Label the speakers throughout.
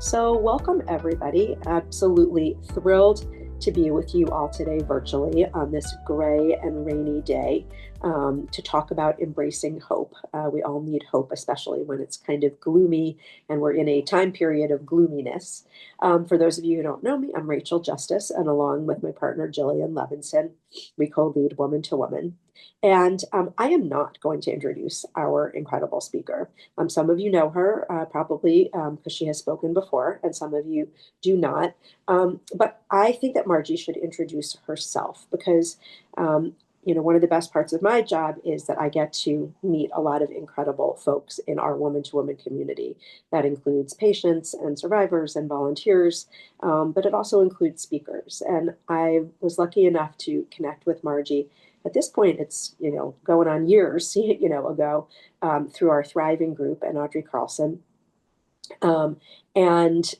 Speaker 1: So, welcome everybody. Absolutely thrilled to be with you all today virtually on this gray and rainy day to talk about embracing hope. We all need hope, especially when it's kind of gloomy and we're in a time period of gloominess. For those of you who don't know me, I'm Rachel Justice, and along with my partner Jillian Levinson, we co lead Woman to Woman. And I am not going to introduce our incredible speaker. Some of you know her probably because she has spoken before, and some of you do not. But I think that Marji should introduce herself because, one of the best parts of my job is that I get to meet a lot of incredible folks in our woman to woman community. That includes patients and survivors and volunteers, but it also includes speakers. And I was lucky enough to connect with Marji. At this point, it's going on years, ago, through our Thriving group and Audrey Carlson. And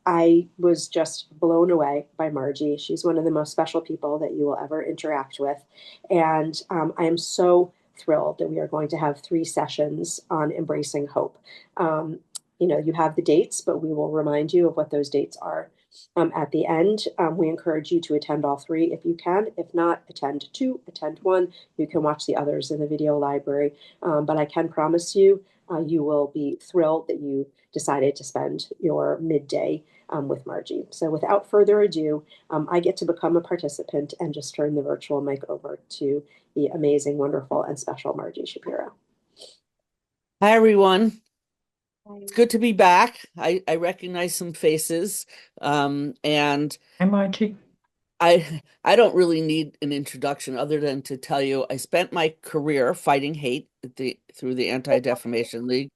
Speaker 1: I was just blown away by Marji. She's one of the most special people that you will ever interact with. And I am so thrilled that we are going to have 3 sessions on embracing hope. You have the dates, but we will remind you of what those dates are. At the end, we encourage you to attend all 3 if you can. If not, attend 2, attend 1. You can watch the others in the video library. But I can promise you, you will be thrilled that you decided to spend your midday with Marji. So without further ado, I get to become a participant and just turn the virtual mic over to the amazing, wonderful, and special Marji Shapiro.
Speaker 2: Hi, everyone. It's good to be back. I recognize some faces, and
Speaker 3: Hi, Marji.
Speaker 2: I don't really need an introduction other than to tell you I spent my career fighting hate through the Anti-Defamation League,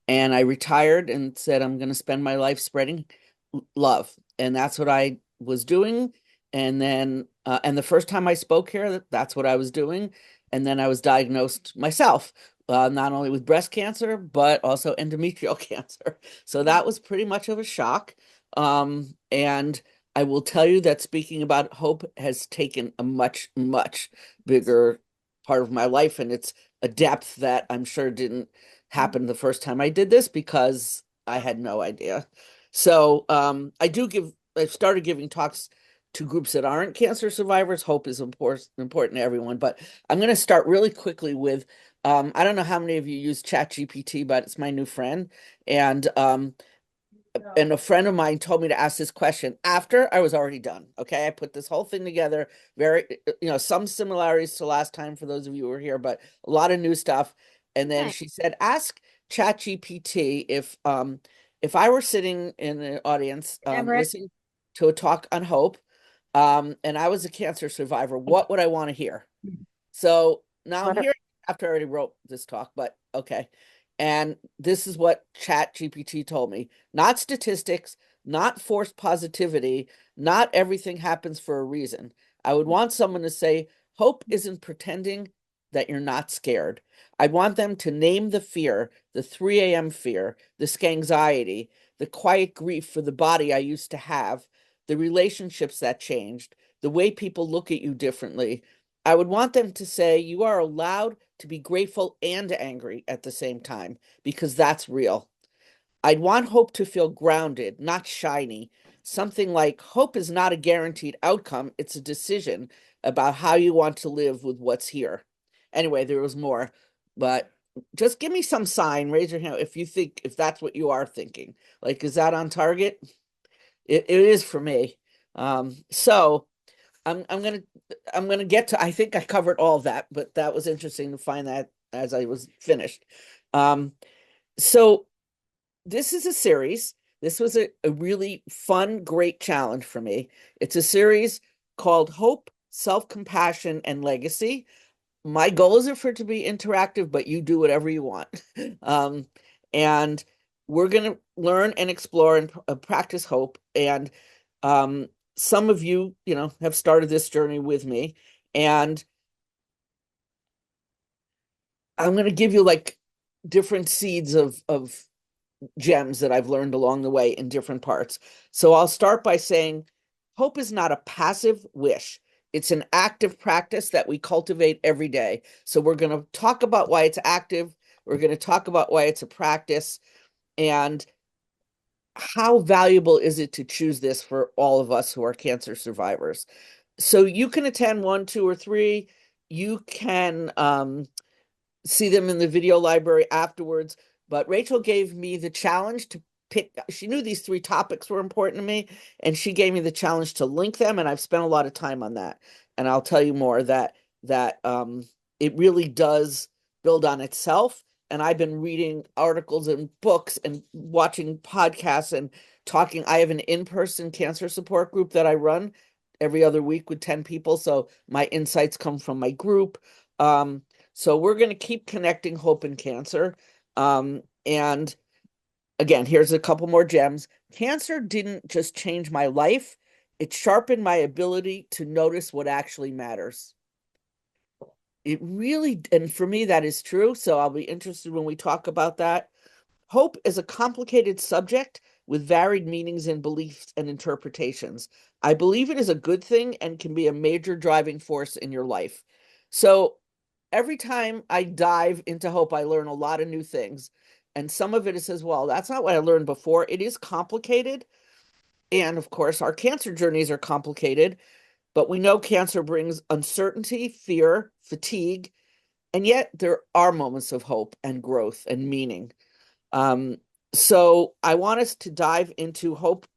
Speaker 2: and I retired and said I'm going to spend my life spreading love, and that's what I was doing. And then, and the first time I spoke here, that's what I was doing, and then I was diagnosed myself not only with breast cancer, but also endometrial cancer. So that was pretty much of a shock. And I will tell you that speaking about hope has taken a much, much bigger part of my life. And it's a depth that I'm sure didn't happen the first time I did this because I had no idea. So I've started giving talks to groups that aren't cancer survivors. Hope is important to everyone. But I'm going to start really quickly with I don't know how many of you use ChatGPT, but it's my new friend. And a friend of mine told me to ask this question after I was already done. Okay. I put this whole thing together, very, some similarities to last time for those of you who were here, but a lot of new stuff. And then she said, ask ChatGPT if I were sitting in the audience listening to a talk on hope, and I was a cancer survivor, what would I want to hear? So now I'm here after I already wrote this talk, but okay. And this is what Chat GPT told me. Not statistics, not forced positivity, not everything happens for a reason. I would want someone to say, hope isn't pretending that you're not scared. I'd want them to name the fear, the 3 a.m. fear, the anxiety, the quiet grief for the body I used to have, the relationships that changed, the way people look at you differently. I would want them to say, you are allowed to be grateful and angry at the same time, because that's real. I'd want hope to feel grounded, not shiny. Something like hope is not a guaranteed outcome. It's a decision about how you want to live with what's here. Anyway, there was more, but just give me some sign, raise your hand if that's what you are thinking. Like, is that on target? It is for me. So I'm gonna get to, I think I covered all of that, but that was interesting to find that as I was finished. So this is a series. This was a really fun, great challenge for me. It's a series called Hope, Self-Compassion, and Legacy. My goal is for it to be interactive, but you do whatever you want. And we're going to learn and explore and practice hope. And some of you, have started this journey with me. And I'm going to give you like different seeds of gems that I've learned along the way in different parts. So I'll start by saying hope is not a passive wish. It's an active practice that we cultivate every day. So we're going to talk about why it's active. We're going to talk about why it's a practice. And how valuable is it to choose this for all of us who are cancer survivors? So you can attend one, two, or three. You can see them in the video library afterwards. But Rachel gave me the challenge to pick. She knew these three topics were important to me, and she gave me the challenge to link them. And I've spent a lot of time on that. And I'll tell you more that it really does build on itself. And I've been reading articles and books and watching podcasts and talking. I have an in-person cancer support group that I run every other week with 10 people. So my insights come from my group. So we're going to keep connecting hope and cancer. And again, here's a couple more gems. Cancer didn't just change my life, it sharpened my ability to notice what actually matters. It really, and for me, that is true. So I'll be interested when we talk about that. Hope is a complicated subject with varied meanings and beliefs and interpretations. I believe it is a good thing and can be a major driving force in your life. So every time I dive into hope, I learn a lot of new things. And some of it says, well, that's not what I learned before. It is complicated. And of course, our cancer journeys are complicated, but we know cancer brings uncertainty, fear, fatigue, and yet there are moments of hope and growth and meaning. Um, so I want us to dive into hope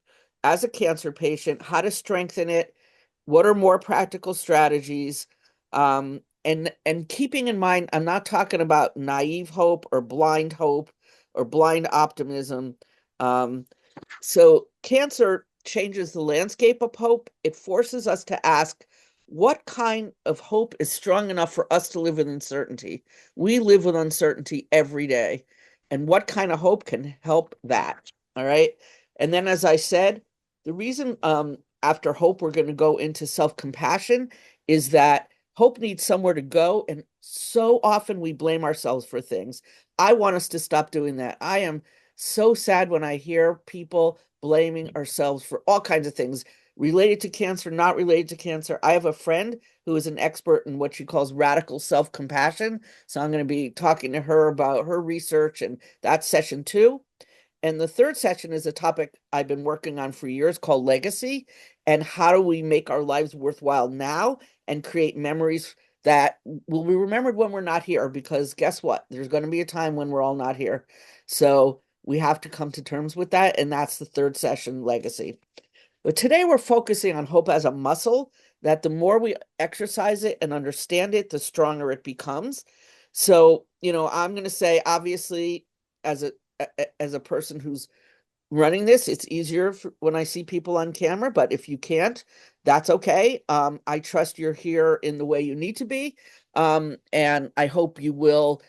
Speaker 2: as a cancer patient, how to strengthen it, what are more practical strategies, and keeping in mind, I'm not talking about naive hope or blind optimism. Um, so cancer changes the landscape of hope. It forces us to ask, what kind of hope is strong enough for us to live with uncertainty? We live with uncertainty every day. And what kind of hope can help that? All right. And then, as I said, the reason after hope, we're going to go into self-compassion is that hope needs somewhere to go. And so often we blame ourselves for things. I want us to stop doing that. I am so sad when I hear people blaming ourselves for all kinds of things related to cancer, not related to cancer. I have a friend who is an expert in what she calls radical self-compassion. So I'm going to be talking to her about her research, and that's session 2. And the third session is a topic I've been working on for years called legacy. And how do we make our lives worthwhile now and create memories that will be remembered when we're not here? Because guess what? There's going to be a time when we're all not here. So we have to come to terms with that. And that's the third session, legacy. But today we're focusing on hope as a muscle, that the more we exercise it and understand it, the stronger it becomes. So, I'm going to say, obviously, as a person who's running this, it's easier when I see people on camera, but if you can't, that's okay. I trust you're here in the way you need to be. And I hope you will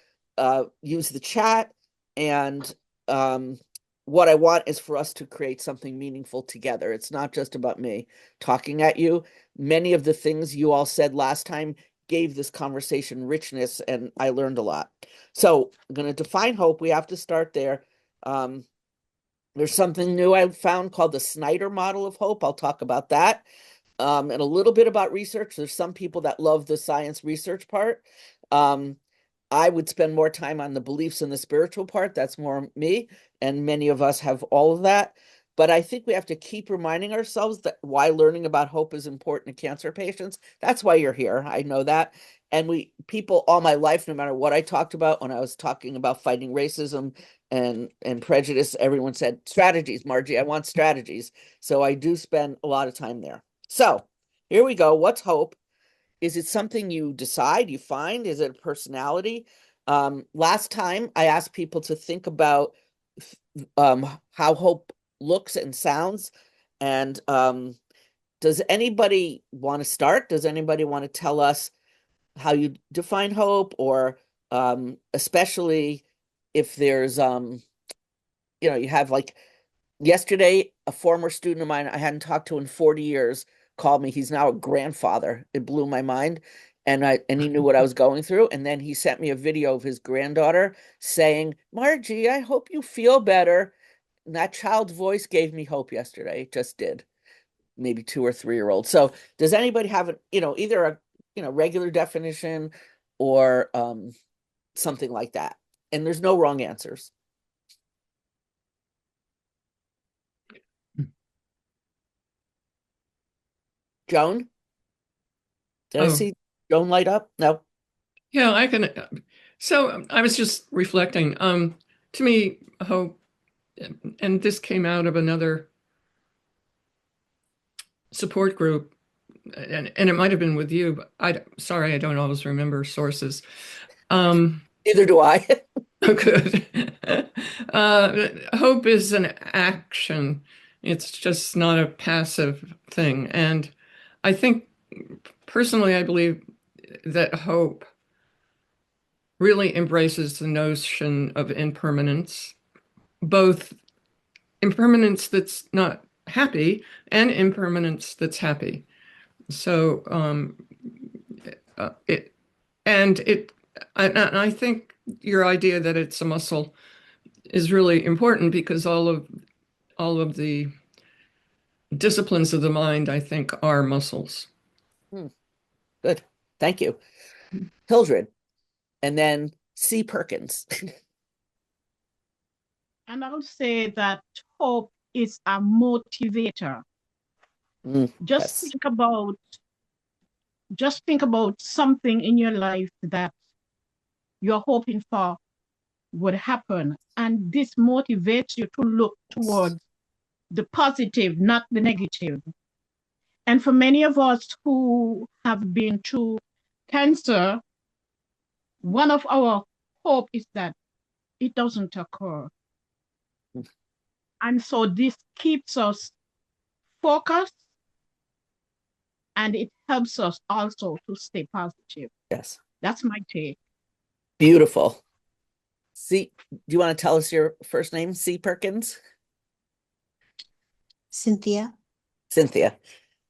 Speaker 2: use the chat. And what I want is for us to create something meaningful together. It's not just about me talking at you. Many of the things you all said last time gave this conversation richness, and I learned a lot. So I'm going to define hope. We have to start there. There's something new I found called the Snyder model of hope. I'll talk about that. And a little bit about research. There's some people that love the science research part. Um, I would spend more time on the beliefs and the spiritual part. That's more me. And many of us have all of that. But I think we have to keep reminding ourselves that why learning about hope is important to cancer patients. That's why you're here. I know that. And people all my life, no matter what I talked about, when I was talking about fighting racism and prejudice, everyone said, strategies, Margie, I want strategies. So I do spend a lot of time there. So here we go. What's hope? Is it something you decide, you find? Is it a personality? Last time I asked people to think about how hope looks and sounds. And does anybody want to start? Does anybody want to tell us how you define hope, or especially if there's you have, like, yesterday, a former student of mine I hadn't talked to in 40 years called me. He's now a grandfather. It blew my mind. And he knew what I was going through. And then he sent me a video of his granddaughter saying, Margie, I hope you feel better. And that child's voice gave me hope yesterday. It just did. Maybe 2 or 3 year old. So does anybody have either a regular definition or something like that? And there's no wrong answers. Joan? Did I
Speaker 3: Oh,
Speaker 2: see Joan light up? No.
Speaker 3: yeah, I can. So I was just reflecting. To me, hope, and this came out of another support group, and it might have been with you, but sorry, I don't always remember sources. Um,
Speaker 2: Neither do I.
Speaker 3: Good. Hope is an action. It's just not a passive thing. And I think, personally, I believe that hope really embraces the notion of impermanence, both impermanence that's not happy and impermanence that's happy. So, it, and it, and I think your idea that it's a muscle is really important because all of the disciplines of the mind, I think, are muscles.
Speaker 2: Hmm, good. Thank you. Hildred. And then C. Perkins.
Speaker 4: And I would say that hope is a motivator.
Speaker 2: Mm,
Speaker 4: Just
Speaker 2: yes.
Speaker 4: think about just think about something in your life that you're hoping for would happen. And this motivates you to look towards the positive, not the negative. And for many of us who have been through cancer, one of our hope is that it doesn't occur. And so this keeps us focused and it helps us also to stay positive.
Speaker 2: Yes.
Speaker 4: That's my take.
Speaker 2: Beautiful. C. Do you want to tell us your first name? C. Perkins?
Speaker 5: Cynthia.
Speaker 2: Cynthia.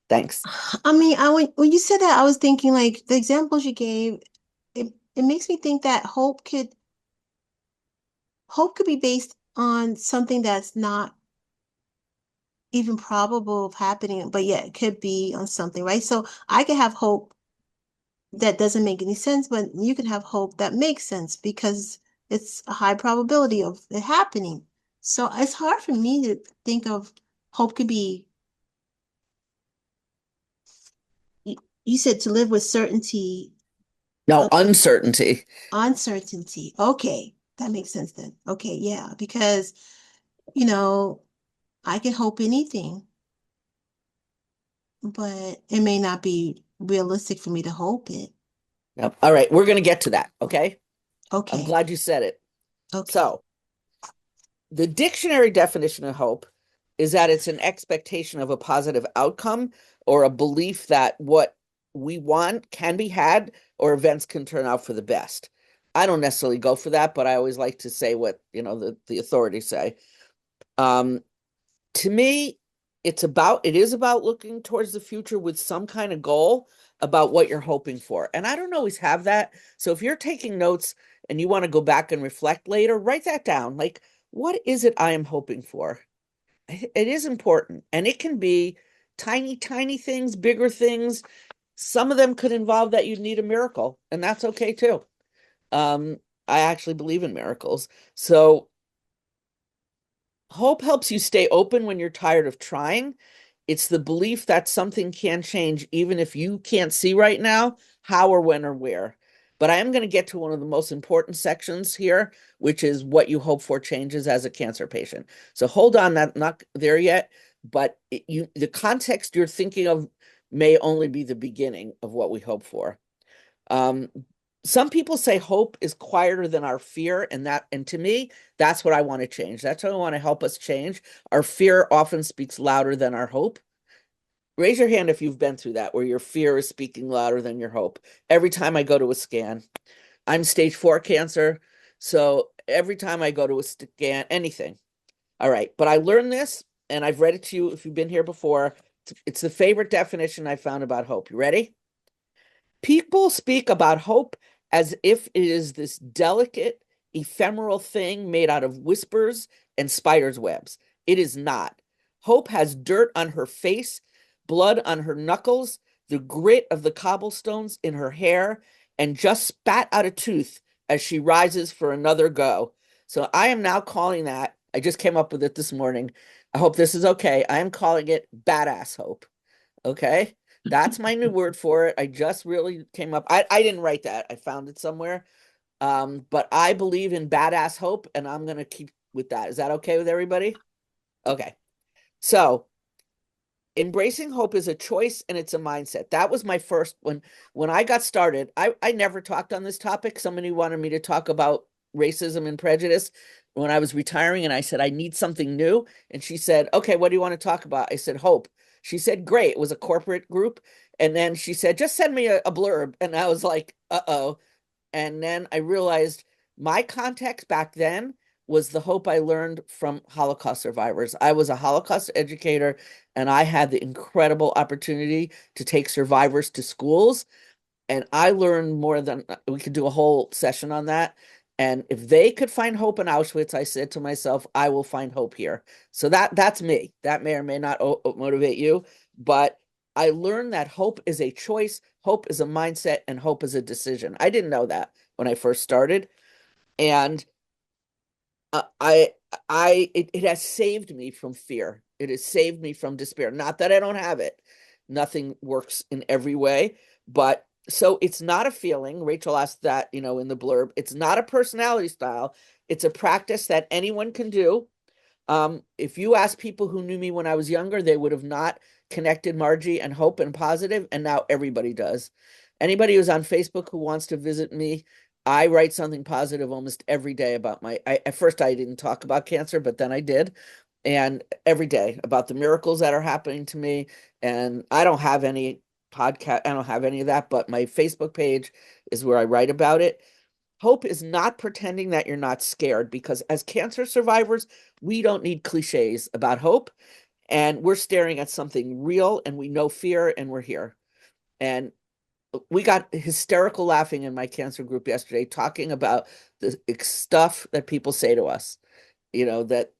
Speaker 2: Thanks.
Speaker 5: I mean, when you said that, I was thinking like the examples you gave, it makes me think that hope could be based on something that's not even probable of happening, but yet it could be on something, right? So I could have hope that doesn't make any sense, but you can have hope that makes sense because it's a high probability of it happening. So it's hard for me to think of hope could be, you said to live with certainty
Speaker 2: No,
Speaker 5: of
Speaker 2: uncertainty.
Speaker 5: uncertainty. Okay, that makes sense then. Okay, yeah, because, you know, I can hope anything, but it may not be realistic for me to hope it.
Speaker 2: Yep. All right, we're going to get to that. Okay. I'm
Speaker 5: Okay,
Speaker 2: glad you said it.
Speaker 5: okay.
Speaker 2: So, the dictionary definition of hope is that it's an expectation of a positive outcome or a belief that what we want can be had or events can turn out for the best. I don't necessarily go for that, but I always like to say what, the authorities say. Um, to me, it is about looking towards the future with some kind of goal about what you're hoping for. And I don't always have that. So if you're taking notes and you want to go back and reflect later, write that down. Like, what is it I am hoping for? It is important. And it can be tiny, tiny things, bigger things. Some of them could involve that you need a miracle, and that's okay too. Um, I actually believe in miracles. So hope helps you stay open when you're tired of trying. It's the belief that something can change, even if you can't see right now how or when or where. But I am going to get to one of the most important sections here, which is what you hope for changes as a cancer patient. So hold on, not there yet, but the context you're thinking of may only be the beginning of what we hope for. Um, some people say hope is quieter than our fear, and to me, that's what I want to change. That's what I want to help us change. Our fear often speaks louder than our hope. Raise your hand if you've been through that, where your fear is speaking louder than your hope. Every time I go to a scan, I'm stage 4 cancer. So every time I go to a scan, anything. All right. But I learned this and I've read it to you if you've been here before. It's the favorite definition I found about hope. You ready? People speak about hope as if it is this delicate, ephemeral thing made out of whispers and spiders' webs. It is not. Hope has dirt on her face, blood on her knuckles, the grit of the cobblestones in her hair, and just spat out a tooth as she rises for another go. So I am now calling that, I just came up with it this morning. I hope this is okay. I am calling it badass hope. Okay. That's my new word for it. I just really came up. I didn't write that. I found it somewhere. But I believe in badass hope, and I'm gonna keep with that. Is that okay with everybody? Okay. So embracing hope is a choice and it's a mindset. That was my first when I got started. I never talked on this topic. Somebody wanted me to talk about racism and prejudice when I was retiring, and I said I need something new. And she said, "Okay, what do you want to talk about?" I said, "Hope." She said, "Great." It was a corporate group, and then she said, "Just send me a blurb." And I was like, "Uh-oh." And then I realized my context back then was the hope I learned from Holocaust survivors. I was a Holocaust educator, and I had the incredible opportunity to take survivors to schools. And I learned more than we could do a whole session on that. And if they could find hope in Auschwitz, I said to myself, I will find hope here. So that's me. That may or may not motivate you, but I learned that hope is a choice, hope is a mindset, and hope is a decision. I didn't know that when I first started. And I it has saved me from fear. It has saved me from despair. Not that I don't have it. Nothing works in every way, but so it's not a feeling. Rachel asked that, in the blurb. It's not a personality style. It's a practice that anyone can do. If you ask people who knew me when I was younger, they would have not connected Marji and hope and positive, and now everybody does. Anybody who's on Facebook who wants to visit me, I write something positive almost every day about at first I didn't talk about cancer, but then I did. And every day about the miracles that are happening to me. And I don't have any podcast, I don't have any of that, but my Facebook page is where I write about it. Hope is not pretending that you're not scared, because as cancer survivors, we don't need cliches about hope. And we're staring at something real, and we know fear, and we're here. And we got hysterical laughing in my cancer group yesterday, talking about the stuff that people say to us, that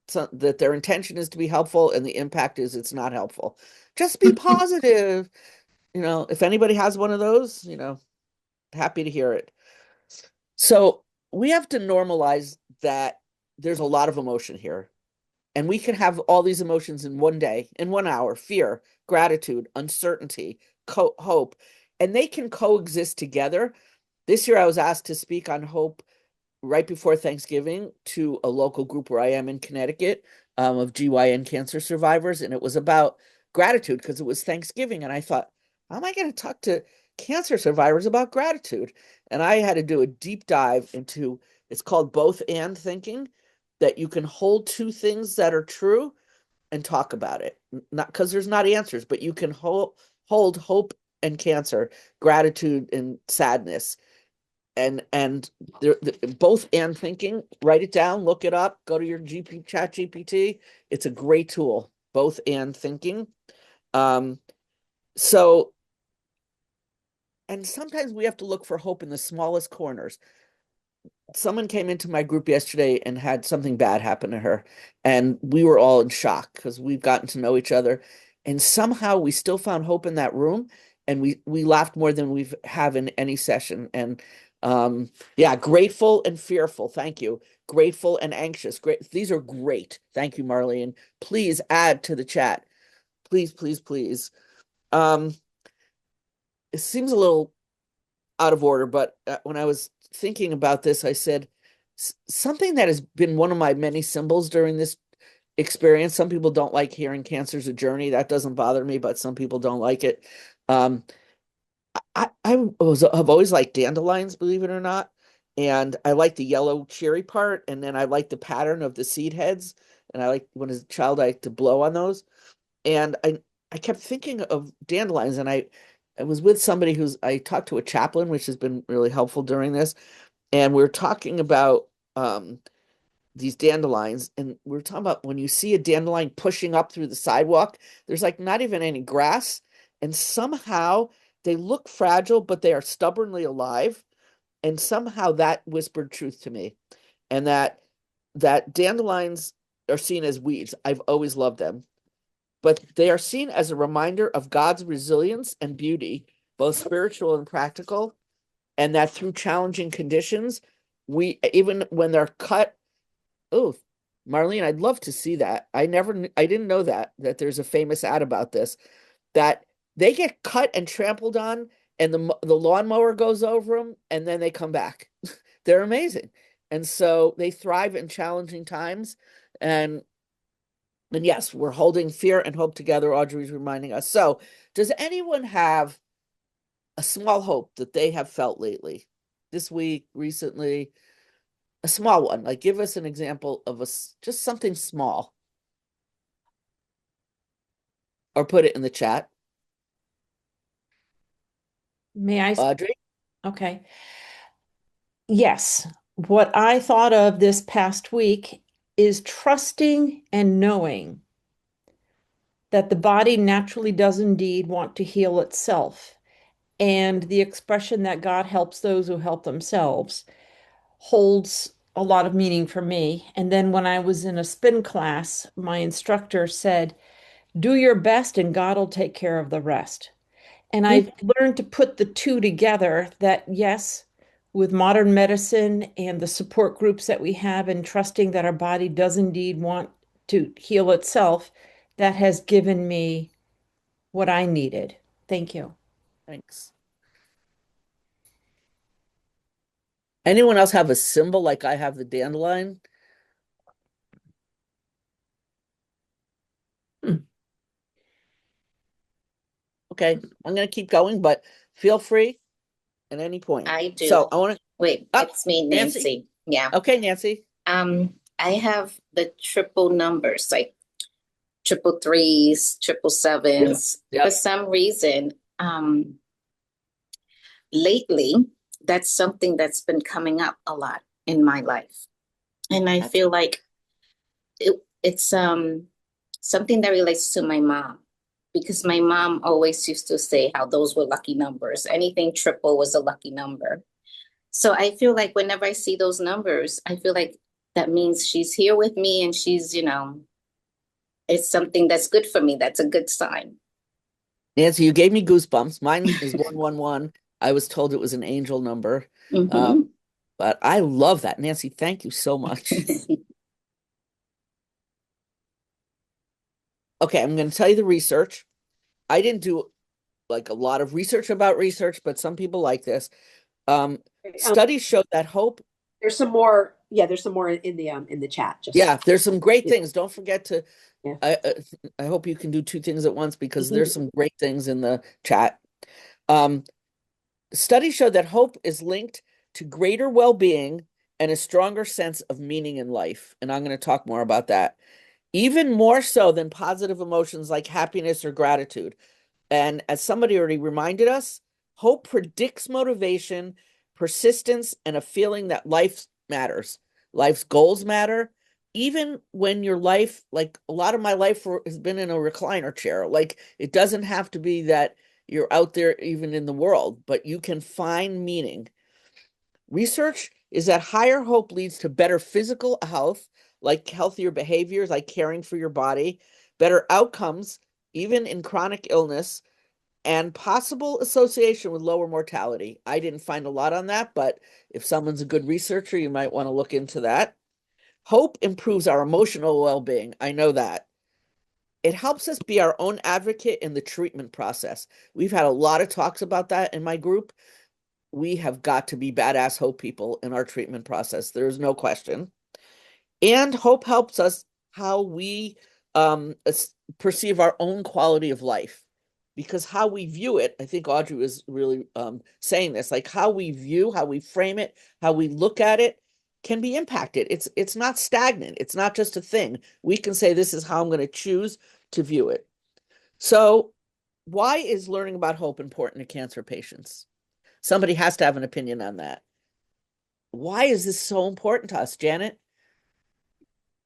Speaker 2: their intention is to be helpful, and the impact is it's not helpful. Just be positive. If anybody has one of those, happy to hear it. So we have to normalize that there's a lot of emotion here. And we can have all these emotions in one day, in 1 hour: fear, gratitude, uncertainty, hope, and they can coexist together. This year, I was asked to speak on hope right before Thanksgiving to a local group where I am in Connecticut, of GYN cancer survivors. And it was about gratitude because it was Thanksgiving. And I thought, how am I going to talk to cancer survivors about gratitude? And I had to do a deep dive into, it's called both and thinking, that you can hold two things that are true and talk about it. Not because there's not answers, but you can hold hope and cancer, gratitude and sadness, and they're both and thinking. Write it down, look it up, go to your chat GPT. It's a great tool, both and thinking. um so and sometimes we have to look for hope in the smallest corners. Someone came into my group yesterday and had something bad happen to her, and we were all in shock because we've gotten to know each other, and somehow we still found hope in that room, and we laughed more than we've have in any session. And yeah, grateful and fearful. Thank you. Grateful and anxious. Great. These are great. Thank you, Marlene. Please add to the chat. Please, please, please. um it seems a little out of order, but when I was thinking about this, I said something that has been one of my many symbols during this experience. Some people don't like hearing cancer's a journey. That doesn't bother me, but some people don't like it. Um, I've always liked dandelions, believe it or not. And I like the yellow cherry part, and then I like the pattern of the seed heads. And I like, when as a child, I like to blow on those. And I kept thinking of dandelions, and I was with somebody I talked to a chaplain, which has been really helpful during this. And we are talking about these dandelions, and we are talking about when you see a dandelion pushing up through the sidewalk, there's like not even any grass, and somehow they look fragile, but they are stubbornly alive. And somehow that whispered truth to me, and that dandelions are seen as weeds. I've always loved them, but they are seen as a reminder of God's resilience and beauty, both spiritual and practical, and that through challenging conditions, we, even when they're cut. Oh, Marlene, I'd love to see that. I didn't know that there's a famous ad about this, that they get cut and trampled on, and the lawnmower goes over them, and then they come back. They're amazing. And so they thrive in challenging times. And yes, we're holding fear and hope together. Audrey's reminding us. So does anyone have a small hope that they have felt lately, this week, recently? A small one. Like, give us an example of just something small. Or put it in the chat.
Speaker 6: May I?
Speaker 2: Audrey?
Speaker 6: Okay. Yes. What I thought of this past week is trusting and knowing that the body naturally does indeed want to heal itself. And the expression that God helps those who help themselves holds a lot of meaning for me. And then when I was in a spin class, my instructor said, do your best and God will take care of the rest. And I've learned to put the two together that, yes, with modern medicine and the support groups that we have, and trusting that our body does indeed want to heal itself, that has given me what I needed. Thank you.
Speaker 2: Thanks. Anyone else have a symbol like I have the dandelion? Okay, I'm going to keep going, but feel free at any point.
Speaker 7: I do.
Speaker 2: So I want to
Speaker 7: wait. It's me,
Speaker 2: Nancy?
Speaker 7: Nancy. Yeah.
Speaker 2: Okay, Nancy.
Speaker 7: I have the triple numbers, like triple threes, triple sevens.
Speaker 2: Yep.
Speaker 7: For some reason, lately, that's something that's been coming up a lot in my life, and I feel like it's something that relates to my mom. Because my mom always used to say how those were lucky numbers. Anything triple was a lucky number. So I feel like whenever I see those numbers, I feel like that means she's here with me, and she's, it's something that's good for me. That's a good sign.
Speaker 2: Nancy, you gave me goosebumps. Mine is 111. I was told it was an angel number.
Speaker 7: Mm-hmm.
Speaker 2: But I love that. Nancy, thank you so much. Okay, I'm going to tell you the research. I didn't do like a lot of research about research, but some people like this. Studies show that hope.
Speaker 1: There's some more. Yeah, there's some more in the chat.
Speaker 2: There's some great things. Don't forget to.
Speaker 1: Yeah.
Speaker 2: I hope you can do two things at once, because there's some great things in the chat. Studies show that hope is linked to greater well-being and a stronger sense of meaning in life. And I'm going to talk more about that. Even more so than positive emotions like happiness or gratitude. And as somebody already reminded us, hope predicts motivation, persistence, and a feeling that life matters. Life's goals matter. Even when your life, like a lot of my life has been in a recliner chair, like it doesn't have to be that you're out there even in the world, but you can find meaning. Research is that higher hope leads to better physical health, like healthier behaviors, like caring for your body, better outcomes, even in chronic illness, and possible association with lower mortality. I didn't find a lot on that, but if someone's a good researcher, you might want to look into that. Hope improves our emotional well-being. I know that. It helps us be our own advocate in the treatment process. We've had a lot of talks about that in my group. We have got to be badass hope people in our treatment process. There's no question. And hope helps us how we perceive our own quality of life, because how we view it, I think Audrey was really saying this, like how we view, how we frame it, how we look at it can be impacted. It's not stagnant. It's not just a thing. We can say, this is how I'm going to choose to view it. So why is learning about hope important to cancer patients? Somebody has to have an opinion on that. Why is this so important to us, Janet?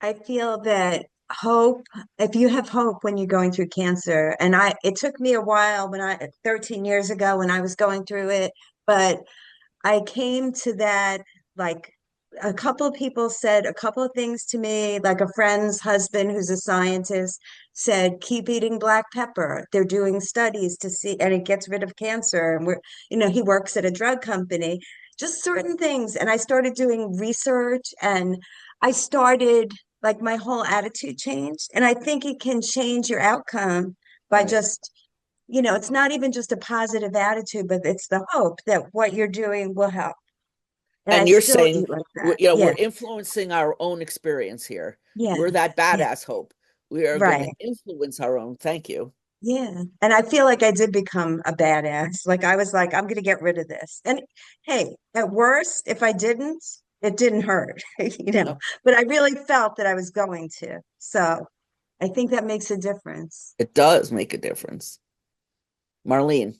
Speaker 8: I feel that hope, if you have hope when you're going through cancer, and it took me a while 13 years ago when I was going through it, but I came to that, like a couple of people said a couple of things to me, like a friend's husband who's a scientist said, keep eating black pepper. They're doing studies to see, and it gets rid of cancer. And he works at a drug company, just certain things. And I started doing research, and I started, like, my whole attitude changed. And I think it can change your outcome by just it's not even just a positive attitude, but it's the hope that what you're doing will help. And I
Speaker 2: And you're
Speaker 8: still
Speaker 2: saying,
Speaker 8: eat like that.
Speaker 2: we're
Speaker 8: Yeah.
Speaker 2: influencing our own experience here.
Speaker 8: Yeah.
Speaker 2: We're that
Speaker 8: Yeah.
Speaker 2: badass hope. We are going to
Speaker 8: Right.
Speaker 2: influence our own. Thank you.
Speaker 8: Yeah. And I feel like I did become a badass. Like I was like, I'm going to get rid of this. And hey, at worst, if I didn't, it didn't hurt,
Speaker 2: No,
Speaker 8: but I really felt that I was going to. So I think that makes a difference.
Speaker 2: it does make a difference. Marlene.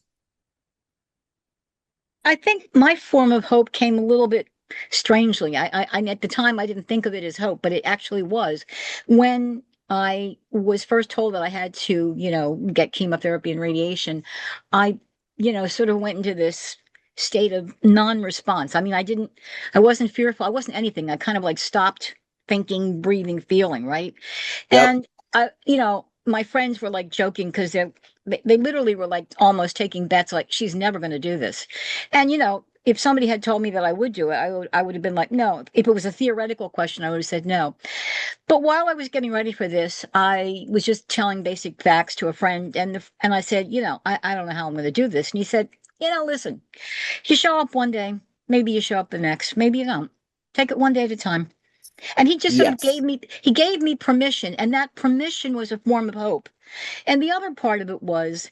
Speaker 9: I think my form of hope came a little bit strangely. At the time I didn't think of it as hope, but it actually was when I was first told that I had to, get chemotherapy and radiation. I, sort of went into this state of non-response. I mean, I wasn't fearful. I wasn't anything. I kind of like stopped thinking, breathing, feeling, right?
Speaker 2: Yep.
Speaker 9: And my friends were like joking because they literally were like almost taking bets, like she's never going to do this. And if somebody had told me that I would do it, I would have been like, no. If it was a theoretical question, I would have said no. But while I was getting ready for this, I was just telling basic facts to a friend, and I said, I don't know how I'm going to do this. And he said, listen, you show up one day, maybe you show up the next, maybe you don't. Take it one day at a time. And he just sort of
Speaker 2: Yes.
Speaker 9: gave me permission, and that permission was a form of hope. And the other part of it was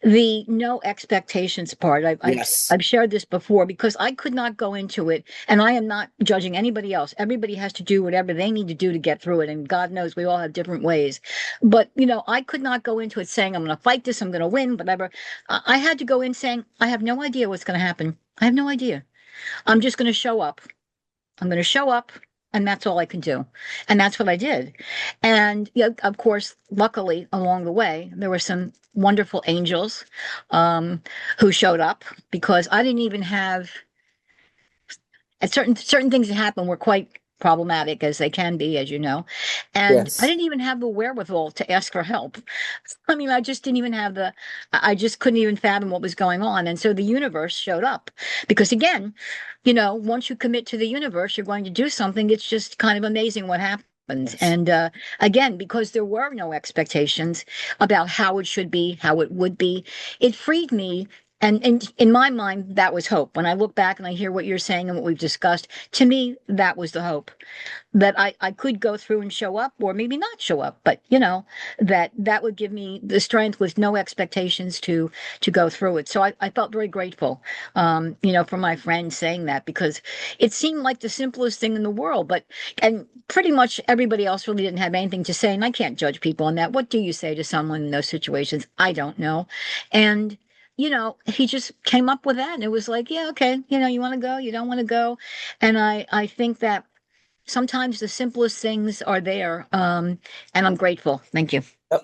Speaker 9: the no expectations part.
Speaker 2: Yes.
Speaker 9: I've shared this before because I could not go into it, and I am not judging anybody else. Everybody has to do whatever they need to do to get through it, and God knows we all have different ways. But I could not go into it saying I'm going to fight this, I'm going to win, whatever. I had to go in saying I have no idea what's going to happen. I have no idea. I'm just going to show up. I'm going to show up, and that's all I can do. And that's what I did. And of course, luckily along the way, there were some wonderful angels who showed up because I didn't even have and certain things that happen were quite problematic as they can be, as you know. And I
Speaker 2: Yes.
Speaker 9: didn't even have the wherewithal to ask for help. I mean, I just didn't even have I just couldn't even fathom what was going on. And so the universe showed up because again, once you commit to the universe, you're going to do something. It's just kind of amazing what happens.
Speaker 2: Yes.
Speaker 9: And again, because there were no expectations about how it should be, how it would be, it freed me. And in my mind, that was hope. When I look back and I hear what you're saying and what we've discussed, to me, that was the hope that I could go through and show up or maybe not show up, but that would give me the strength with no expectations to go through it. So I felt very grateful, for my friend saying that because it seemed like the simplest thing in the world, and pretty much everybody else really didn't have anything to say. And I can't judge people on that. What do you say to someone in those situations? I don't know. And he just came up with that and it was like, yeah, okay, you want to go, you don't want to go. And I think that sometimes the simplest things are there. And I'm grateful. Thank you.
Speaker 2: Yep.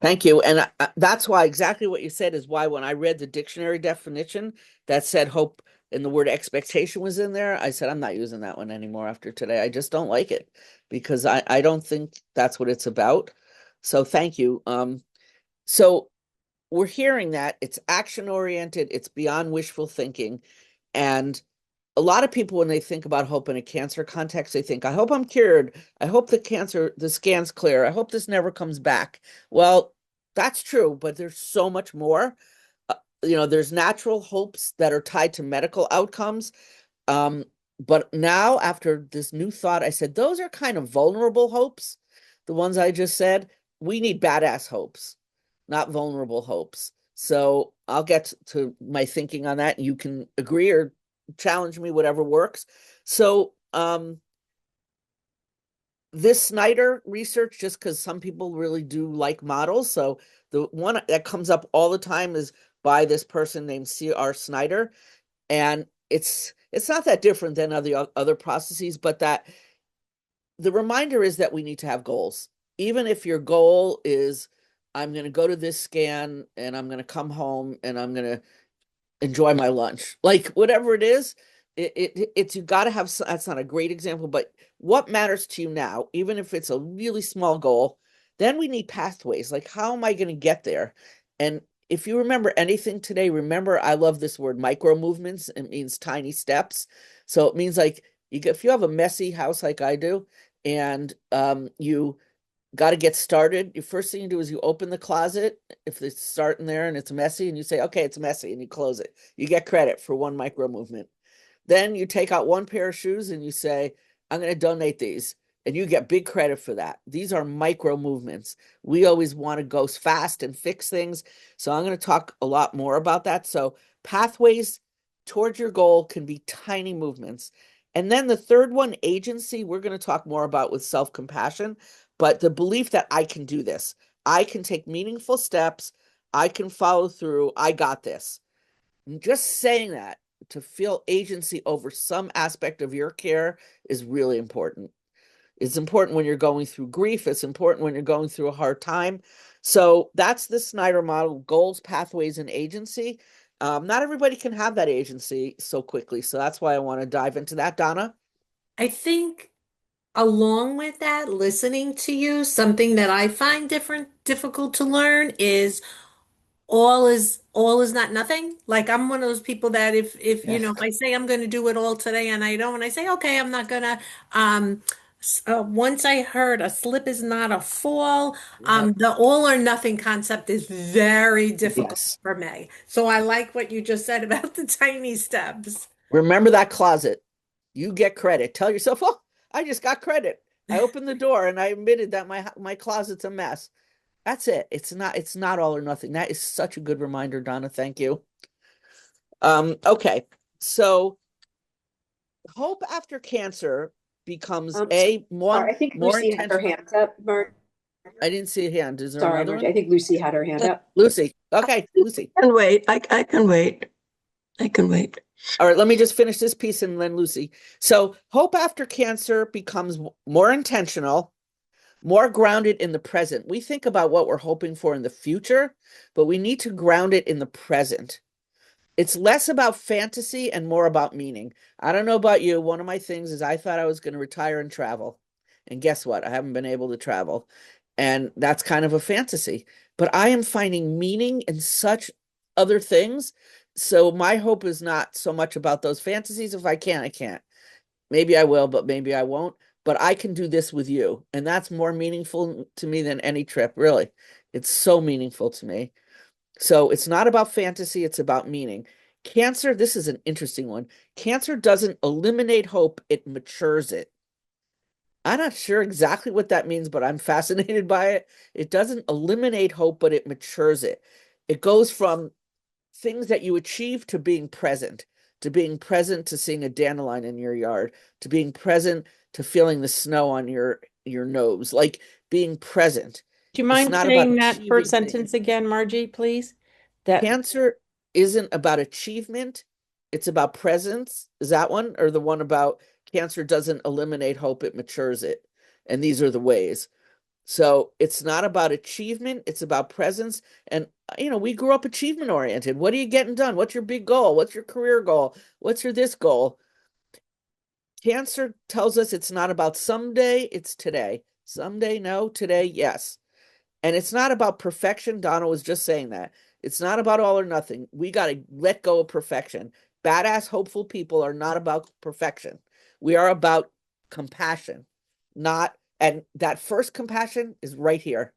Speaker 2: Thank you. And that's why exactly what you said is why when I read the dictionary definition that said hope and the word expectation was in there, I said, I'm not using that one anymore after today. I just don't like it because I don't think that's what it's about. So thank you. So we're hearing that it's action oriented, it's beyond wishful thinking. And a lot of people, when they think about hope in a cancer context, they think, I hope I'm cured. I hope the scan's clear. I hope this never comes back. Well, that's true, but there's so much more. There's natural hopes that are tied to medical outcomes. Um, but now, after this new thought, I said, those are kind of vulnerable hopes. The ones I just said, we need badass hopes, not vulnerable hopes. So I'll get to my thinking on that. You can agree or challenge me, whatever works. So this Snyder research, just because some people really do like models. So the one that comes up all the time is by this person named C.R. Snyder. And it's not that different than other processes, but that the reminder is that we need to have goals. Even if your goal is, I'm going to go to this scan and I'm going to come home and I'm going to enjoy my lunch, like whatever it is, it's you got to have. That's not a great example, but what matters to you now, even if it's a really small goal, then we need pathways. Like, how am I going to get there? And if you remember anything today, remember I love this word micro movements. It means tiny steps. So it means like if you have a messy house like I do, and you got to get started. The first thing you do is you open the closet. If it's starting there and it's messy, and you say, okay, it's messy, and you close it. You get credit for one micro movement. Then you take out one pair of shoes and you say, I'm going to donate these. And you get big credit for that. These are micro movements. We always want to go fast and fix things. So I'm going to talk a lot more about that. So pathways towards your goal can be tiny movements. And then the third one, agency, we're going to talk more about with self-compassion, but the belief that I can do this. I can take meaningful steps. I can follow through. I got this. And just saying that, to feel agency over some aspect of your care is really important. It's important when you're going through grief. It's important when you're going through a hard time. So that's the Snyder model: goals, pathways, and agency. Not everybody can have that agency so quickly. So that's why I want to dive into that, Donna.
Speaker 10: I think along with that, listening to you, something that I find difficult to learn is all is not nothing. Like I'm one of those people that if you know,
Speaker 2: Yes.
Speaker 10: if I say I'm going to do it all today and I don't, and I say okay, I'm not gonna. Um, once I heard a slip is not a fall.
Speaker 2: Yep.
Speaker 10: The all or nothing concept is very difficult
Speaker 2: Yes.
Speaker 10: for me. So I like what you just said about the tiny steps.
Speaker 2: Remember that closet. You get credit. Tell yourself, oh, I just got credit. I opened the door and I admitted that my closet's a mess. That's it. It's not all or nothing. That is such a good reminder, Donna. Thank you. Okay. So hope after cancer becomes
Speaker 1: Sorry,
Speaker 2: one
Speaker 1: I think
Speaker 2: more
Speaker 1: Lucy had her
Speaker 2: intentional.
Speaker 1: hand up, Mark.
Speaker 2: I didn't see a hand. Is there
Speaker 1: Sorry,
Speaker 2: another
Speaker 1: Margie. I
Speaker 2: one?
Speaker 1: think Lucy had her hand up.
Speaker 2: Lucy. Okay, Lucy.
Speaker 11: I can wait. I can wait. I can wait.
Speaker 2: All right, let me just finish this piece and then Lucy. So hope after cancer becomes more intentional, more grounded in the present. We think about what we're hoping for in the future, but we need to ground it in the present. It's less about fantasy and more about meaning. I don't know about you. One of my things is I thought I was going to retire and travel. And guess what? I haven't been able to travel. And that's kind of a fantasy. But I am finding meaning in such other things. So my hope is not so much about those fantasies. If I can, I can't. Maybe I will, but maybe I won't. But I can do this with you. And that's more meaningful to me than any trip, really. It's so meaningful to me. So it's not about fantasy, it's about meaning. Cancer, this is an interesting one. Cancer doesn't eliminate hope, it matures it. I'm not sure exactly what that means, but I'm fascinated by it. It doesn't eliminate hope, but it matures it. It goes from things that you achieve to being present, to seeing a dandelion in your yard, to being present to feeling the snow on your nose, like being present.
Speaker 6: Do you
Speaker 2: It's
Speaker 6: mind
Speaker 2: not about
Speaker 6: saying that first
Speaker 2: achieving
Speaker 6: sentence
Speaker 2: things.
Speaker 6: again, Margie, please? That
Speaker 2: Cancer isn't about achievement, it's about presence. Is that one? Or the one about cancer doesn't eliminate hope, it matures it. And these are the ways. So it's not about achievement, it's about presence. And, we grew up achievement oriented. What are you getting done? What's your big goal? What's your career goal? What's your this goal? Cancer tells us it's not about someday, it's today. Someday, no. Today, yes. And it's not about perfection. Donna was just saying that. It's not about all or nothing. We got to let go of perfection. Badass, hopeful people are not about perfection. We are about compassion, and that first compassion is right here.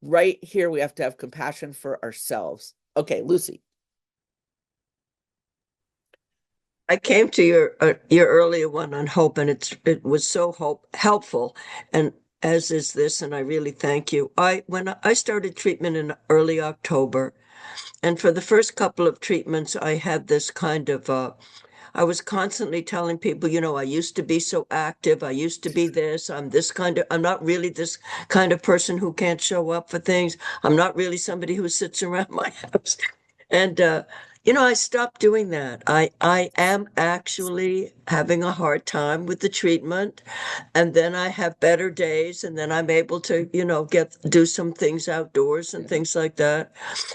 Speaker 2: Right here, we have to have compassion for ourselves. Okay, Lucy.
Speaker 11: I came to your earlier one on hope, and it was so helpful, and as is this, and I really thank you. When I started treatment in early October, and for the first couple of treatments, I had this kind of I was constantly telling people, I used to be so active. I used to be this. I'm not really this kind of person who can't show up for things. I'm not really somebody who sits around my house. And, I stopped doing that. I am actually having a hard time with the treatment. And then I have better days, and then I'm able to, do some things outdoors and things like that.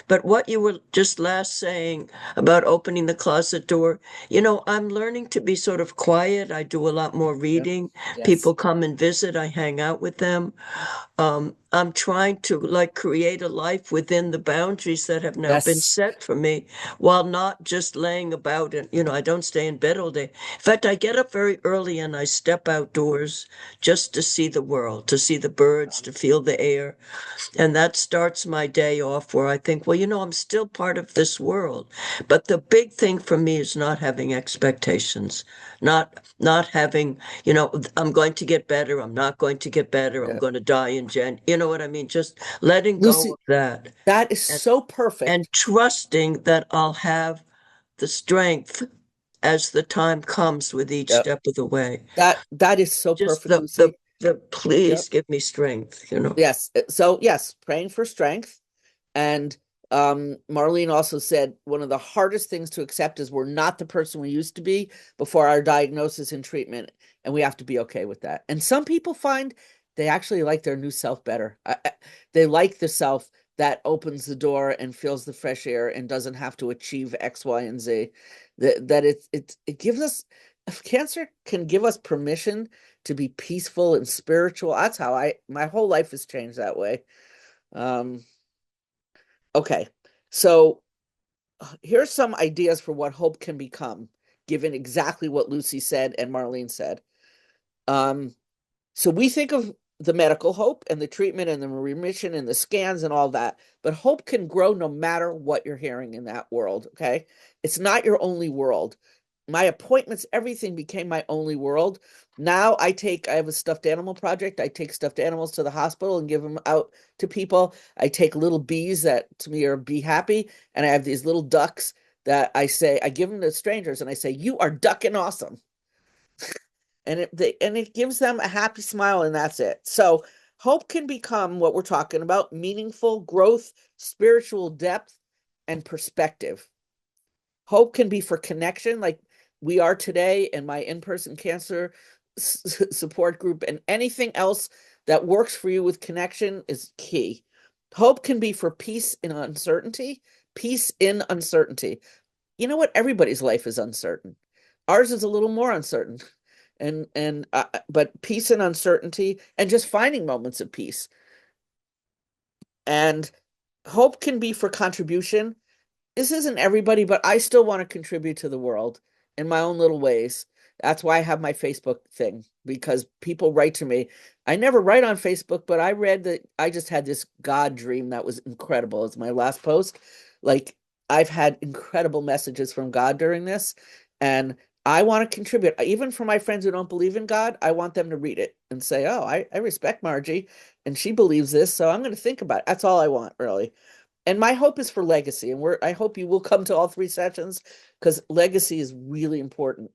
Speaker 11: But what you were just last saying about opening the closet door, I'm learning to be sort of quiet. I do a lot more reading.
Speaker 2: Yes.
Speaker 11: People come and visit. I hang out with them. I'm trying to like create a life within the boundaries that have now been
Speaker 2: Yes.
Speaker 11: set for me, while not just laying about and I don't stay in bed all day. In fact, I get up very early and I step outdoors just to see the world, to see the birds, to feel the air. And that starts my day off where I think, well, I'm still part of this world. But the big thing for me is not having expectations, not having, I'm going to get better, I'm not going to get better, I'm
Speaker 2: Yeah.
Speaker 11: going to die in Jan. You know what I mean? Just letting go
Speaker 2: Lucy,
Speaker 11: of that
Speaker 2: that is
Speaker 11: and,
Speaker 2: so perfect.
Speaker 11: and trusting that I'll have the strength as the time comes with each
Speaker 2: Yep.
Speaker 11: step of the way.
Speaker 2: That is so
Speaker 11: Just
Speaker 2: perfect, Lucy.
Speaker 11: the
Speaker 2: Yep.
Speaker 11: please give me strength.
Speaker 2: Yes. So yes, praying for strength. And Marlene also said one of the hardest things to accept is we're not the person we used to be before our diagnosis and treatment, and we have to be okay with that. And some people find they actually like their new self better. They like the self that opens the door and feels the fresh air and doesn't have to achieve X, Y, and Z. That it gives us, if cancer can give us permission to be peaceful and spiritual. That's how my whole life has changed that way. Okay, so here's some ideas for what hope can become, given exactly what Lucy said and Marlene said. So we think of the medical hope and the treatment and the remission and the scans and all that, but hope can grow no matter what you're hearing in that world, okay? It's not your only world. My appointments, everything became my only world. Now I have a stuffed animal project. I take stuffed animals to the hospital and give them out to people. I take little bees that to me are be happy. And I have these little ducks that I give them to strangers and I say, you are ducking awesome. And it gives them a happy smile and that's it. So hope can become what we're talking about, meaningful growth, spiritual depth, and perspective. Hope can be for connection, like we are today in my in-person cancer support group, and anything else that works for you with connection is key. Hope can be for peace in uncertainty. Peace in uncertainty. You know what? Everybody's life is uncertain. Ours is a little more uncertain. But peace and uncertainty and just finding moments of peace. And hope can be for contribution. This isn't everybody, but I still want to contribute to the world in my own little ways. That's why I have my Facebook thing, because people write to me. I never write on Facebook, but I read that I just had this God dream that was incredible. It's my last post. Like, I've had incredible messages from God during this, and I want to contribute. Even for my friends who don't believe in God, I want them to read it and say, oh, I respect Marji, and she believes this, so I'm going to think about it. That's all I want, really. And my hope is for legacy. And I hope you will come to all 3 sessions because legacy is really important.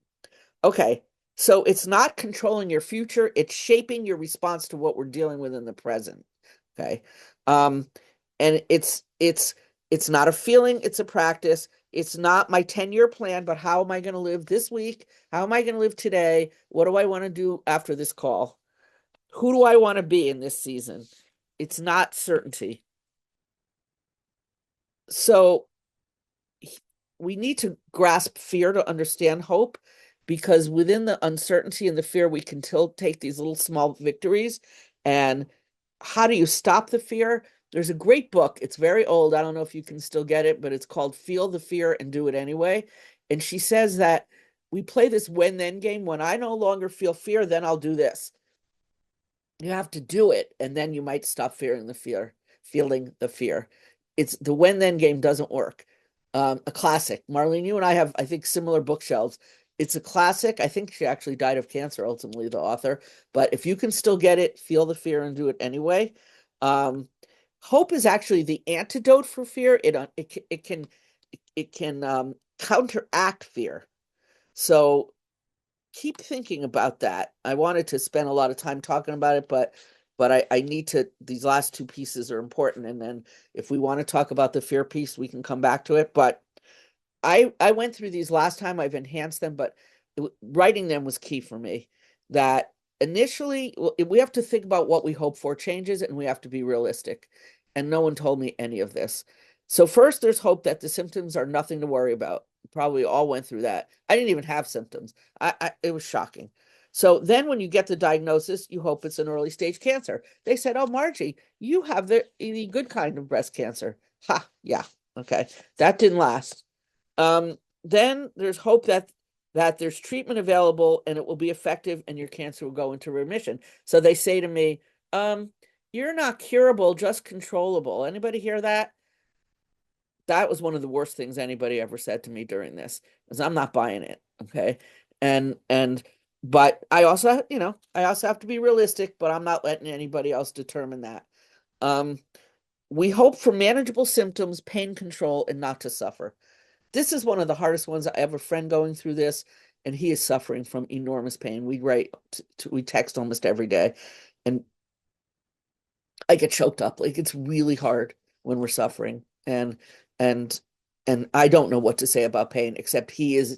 Speaker 2: Okay. So it's not controlling your future. It's shaping your response to what we're dealing with in the present. Okay. And it's not a feeling, it's a practice. It's not my 10-year plan, but how am I going to live this week? How am I going to live today? What do I want to do after this call? Who do I want to be in this season? It's not certainty. So we need to grasp fear to understand hope, because within the uncertainty and the fear, we can still take these little small victories. And how do you stop the fear? There's a great book. It's very old. I don't know if you can still get it, but it's called Feel the Fear and Do It Anyway. And she says that we play this when then game. When I no longer feel fear, then I'll do this. You have to do it, and then you might stop feeling the fear. It's the when then game doesn't work. A classic. Marlene, you and I have, I think, similar bookshelves. It's a classic. I think she actually died of cancer, ultimately, the author. But if you can still get it, feel the fear and do it anyway. Hope is actually the antidote for fear. It can counteract fear. So keep thinking about that. I wanted to spend a lot of time talking about it, but I need to, these last 2 pieces are important. And then if we want to talk about the fear piece, we can come back to it. But I went through these last time, I've enhanced them, but writing them was key for me. That initially, we have to think about what we hope for changes, and we have to be realistic. And no one told me any of this. So first, there's hope that the symptoms are nothing to worry about. Probably all went through that. I didn't even have symptoms. It was shocking. So then when you get the diagnosis, you hope it's an early stage cancer. They said, oh, Margie, you have the good kind of breast cancer. Ha, yeah, okay. That didn't last. Then there's hope that there's treatment available and it will be effective and your cancer will go into remission. So they say to me, you're not curable, just controllable. Anybody hear that? That was one of the worst things anybody ever said to me during this, because I'm not buying it. Okay. But I also, I also have to be realistic, but I'm not letting anybody else determine that. We hope for manageable symptoms, pain control, and not to suffer. This is one of the hardest ones. I have a friend going through this, and he is suffering from enormous pain. We text almost every day, and I get choked up. Like, it's really hard when we're suffering. And I don't know what to say about pain, except I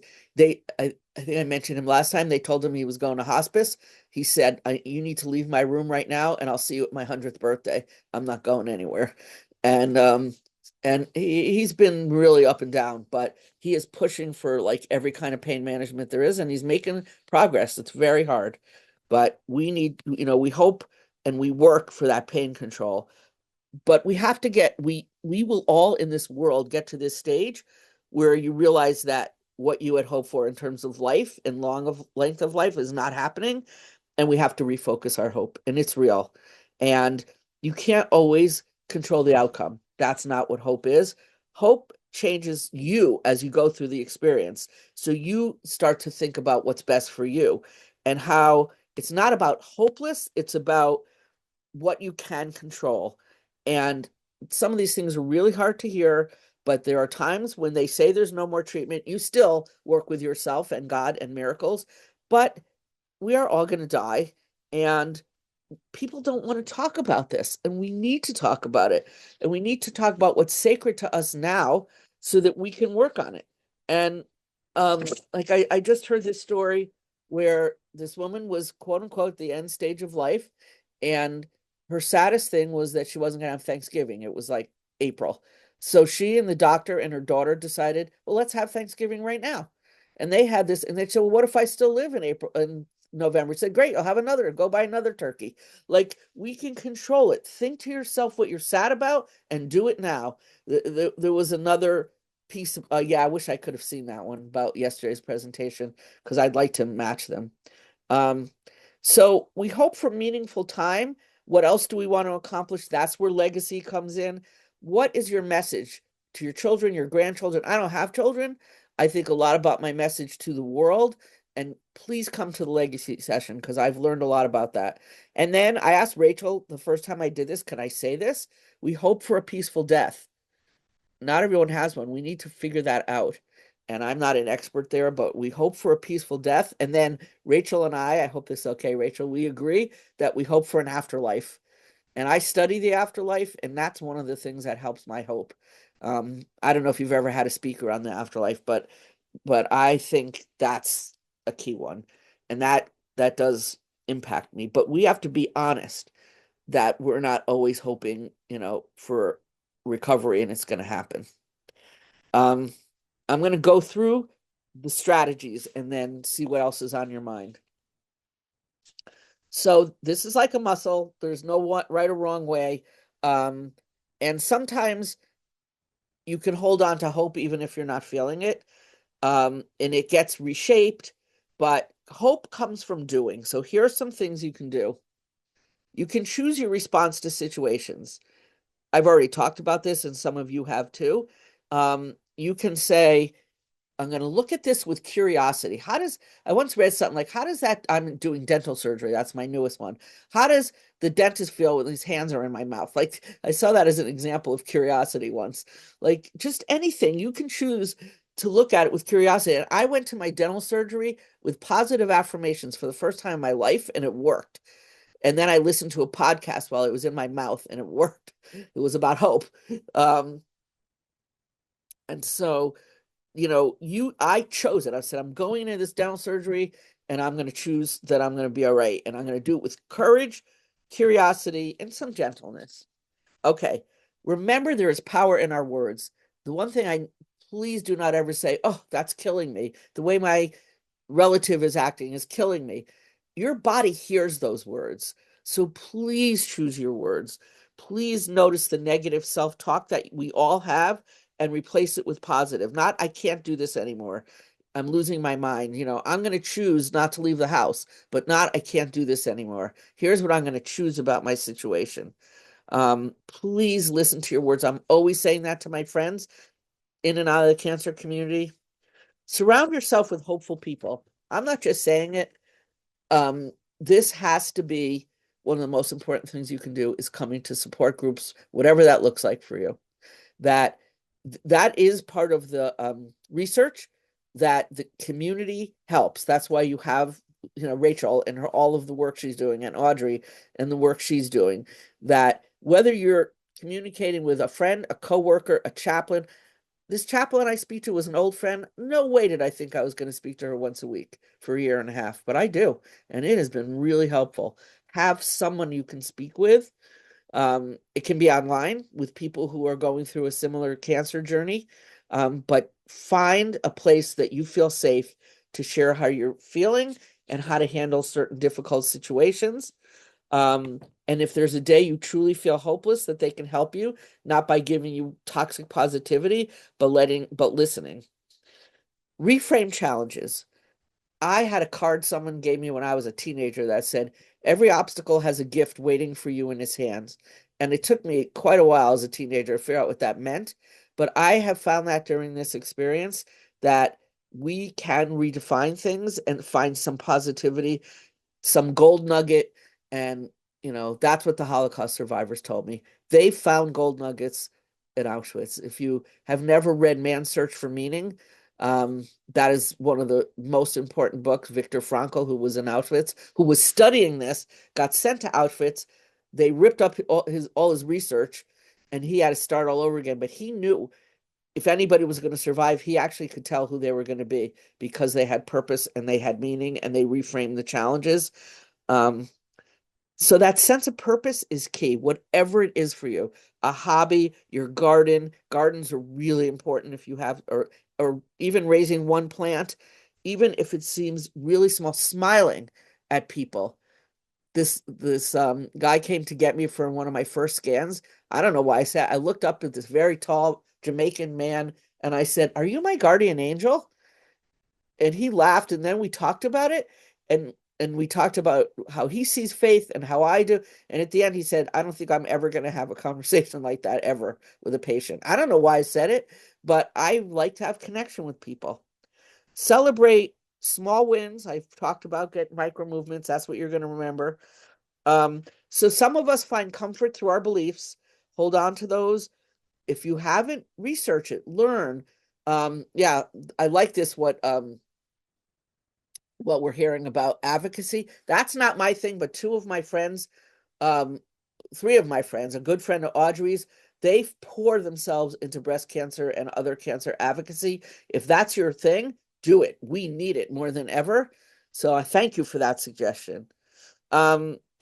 Speaker 2: think I mentioned him last time. They told him he was going to hospice. He said, you need to leave my room right now, and I'll see you at my 100th birthday. I'm not going anywhere. And he's been really up and down, but he is pushing for like every kind of pain management there is, and he's making progress. It's very hard, but we need, we hope and we work for that pain control. But we will all in this world get to this stage where you realize that what you had hoped for in terms of life and length of life is not happening, and we have to refocus our hope, and it's real. And you can't always control the outcome. That's not what hope is. Hope changes you as you go through the experience. So you start to think about what's best for you, and how it's not about hopeless, it's about what you can control. And some of these things are really hard to hear, but there are times when they say there's no more treatment, you still work with yourself and God and miracles. But we are all going to die, and people don't want to talk about this, and we need to talk about it, and we need to talk about what's sacred to us now so that we can work on it. And like I just heard this story where this woman was, quote unquote, the end stage of life, and her saddest thing was that she wasn't going to have Thanksgiving. It was like April. So she and the doctor and her daughter decided, well, let's have Thanksgiving right now. And they had this, and they said, well, what if I still live in November? He said, great, I'll have another, go buy another turkey. Like, we can control it. Think to yourself what you're sad about and do it now. There was another piece of, yeah, I wish I could have seen that one about yesterday's presentation, because I'd like to match them. So we hope for meaningful time. What else do we want to accomplish? That's where legacy comes in. What is your message to your children, your grandchildren? I don't have children. I think a lot about my message to the world. And please come to the legacy session, because I've learned a lot about that. And then I asked Rachel the first time I did this, can I say this? We hope for a peaceful death. Not everyone has one. We need to figure that out. And I'm not an expert there, but we hope for a peaceful death. And then Rachel and I hope this is okay, Rachel, we agree that we hope for an afterlife. And I study the afterlife, and that's one of the things that helps my hope. I don't know if you've ever had a speaker on the afterlife, but I think that's a key one. And that does impact me. But we have to be honest that we're not always hoping, for recovery and it's going to happen. I'm going to go through the strategies and then see what else is on your mind. So this is like a muscle. There's no right or wrong way. And sometimes you can hold on to hope even if you're not feeling it. And it gets reshaped, but hope comes from doing. So here are some things you can do. You can choose your response to situations. I've already talked about this, and some of you have too. You can say, I'm going to look at this with curiosity. I once read something like, I'm doing dental surgery. That's my newest one. How does the dentist feel when his hands are in my mouth? Like, I saw that as an example of curiosity once. Like, just anything, you can choose to look at it with curiosity. And I went to my dental surgery with positive affirmations for the first time in my life, and it worked. And then I listened to a podcast while it was in my mouth, and it worked. It was about hope. And so, I chose it. I said, I'm going into this dental surgery, and I'm going to choose that I'm going to be all right. And I'm going to do it with courage, curiosity, and some gentleness. Okay. Remember, there is power in our words. The one thing please do not ever say, oh, that's killing me. The way my relative is acting is killing me. your body hears those words. So please choose your words. Please notice the negative self-talk that we all have and replace it with positive. Not, I can't do this anymore. I'm losing my mind. I'm going to choose not to leave the house, but not, I can't do this anymore. Here's what I'm going to choose about my situation. Please listen to your words. I'm always saying that to my friends in and out of the cancer community. Surround yourself with hopeful people. I'm not just saying it. This has to be one of the most important things you can do is coming to support groups, whatever that looks like for you. That is part of the research that the community helps. That's why you have, Rachel and all of the work she's doing, and Audrey and the work she's doing, that whether you're communicating with a friend, a coworker, a chaplain. This chaplain I speak to was an old friend. No way did I think I was going to speak to her once a week for a year and a half, but I do. And it has been really helpful. Have someone you can speak with. It can be online with people who are going through a similar cancer journey, but find a place that you feel safe to share how you're feeling and how to handle certain difficult situations. And if there's a day you truly feel hopeless, that they can help you, not by giving you toxic positivity, but listening. Reframe challenges. I had a card someone gave me when I was a teenager that said, every obstacle has a gift waiting for you in its hands. And it took me quite a while as a teenager to figure out what that meant. But I have found that during this experience that we can redefine things and find some positivity, some gold nugget. And, that's what the Holocaust survivors told me. They found gold nuggets in Auschwitz. If you have never read Man's Search for Meaning, that is one of the most important books. Viktor Frankl, who was in Auschwitz, who was studying this, got sent to Auschwitz. They ripped up all his research, and he had to start all over again. But he knew if anybody was going to survive, he actually could tell who they were going to be because they had purpose and they had meaning and they reframed the challenges. So that sense of purpose is key, whatever it is for you. A hobby, your garden. Gardens are really important if you have, or even raising one plant, even if it seems really small, smiling at people. This guy came to get me for one of my first scans. I don't know why I looked up at this very tall Jamaican man and I said, "Are you my guardian angel?" And he laughed, and then we talked about it, and we talked about how he sees faith and how I do. And at the end, he said, "I don't think I'm ever going to have a conversation like that ever with a patient." I don't know why I said it, but I like to have connection with people. Celebrate small wins. I've talked about get micro movements. That's what you're going to remember. So some of us find comfort through our beliefs. Hold on to those. If you haven't, research it, learn. Yeah, I like this. What we're hearing about advocacy. That's not my thing, but two of my friends, three of my friends, a good friend of Audrey's, they pour themselves into breast cancer and other cancer advocacy. If that's your thing, do it. We need it more than ever. So I thank you for that suggestion.